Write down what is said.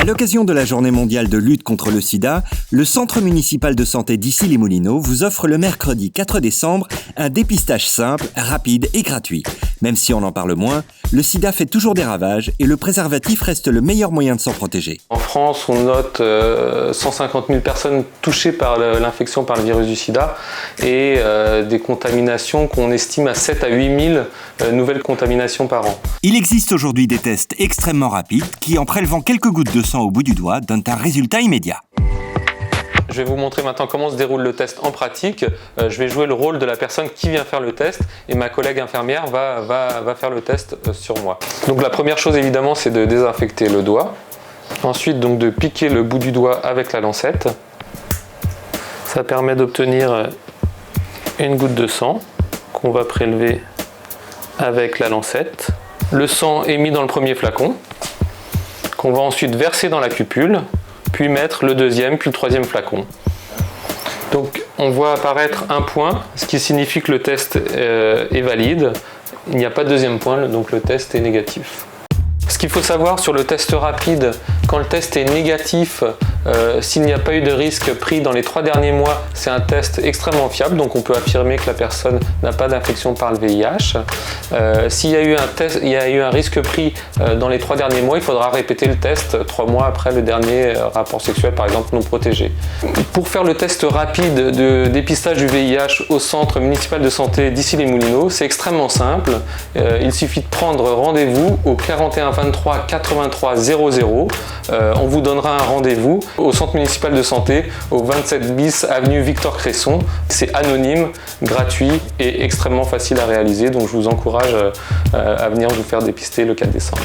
À l'occasion de la Journée mondiale de lutte contre le sida, le Centre municipal de santé d'Issy-les-Moulineaux vous offre le mercredi 4 décembre un dépistage simple, rapide et gratuit. Même si on en parle moins, le sida fait toujours des ravages et le préservatif reste le meilleur moyen de s'en protéger. En France, on note 150 000 personnes touchées par l'infection par le virus du sida et des contaminations qu'on estime à 7 à 8 000 nouvelles contaminations par an. Il existe aujourd'hui des tests extrêmement rapides qui, en prélevant quelques gouttes de sang au bout du doigt, donnent un résultat immédiat. Je vais vous montrer maintenant comment se déroule le test en pratique. Je vais jouer le rôle de la personne qui vient faire le test et ma collègue infirmière va faire le test sur moi. Donc la première chose évidemment, c'est de désinfecter le doigt. Ensuite donc de piquer le bout du doigt avec la lancette. Ça permet d'obtenir une goutte de sang qu'on va prélever avec la lancette. Le sang est mis dans le premier flacon qu'on va ensuite verser dans la cupule, puis mettre le deuxième, puis le troisième flacon. Donc on voit apparaître un point, ce qui signifie que le test est valide. Il n'y a pas de deuxième point, donc le test est négatif. Ce qu'il faut savoir sur le test rapide, quand le test est négatif, s'il n'y a pas eu de risque pris dans les 3 derniers mois, c'est un test extrêmement fiable, donc on peut affirmer que la personne n'a pas d'infection par le VIH. S'il y a eu un risque pris dans les 3 derniers mois, il faudra répéter le test 3 mois après le dernier rapport sexuel, par exemple non protégé. Pour faire le test rapide de dépistage du VIH au centre municipal de santé d'Issy-les-Moulineaux, c'est extrêmement simple. Il suffit de prendre rendez-vous au 41 23 83 00. On vous donnera un rendez-vous au centre municipal de santé au 27 bis avenue Victor Cresson. C'est anonyme, gratuit et extrêmement facile à réaliser, donc je vous encourage à venir vous faire dépister le 4 décembre.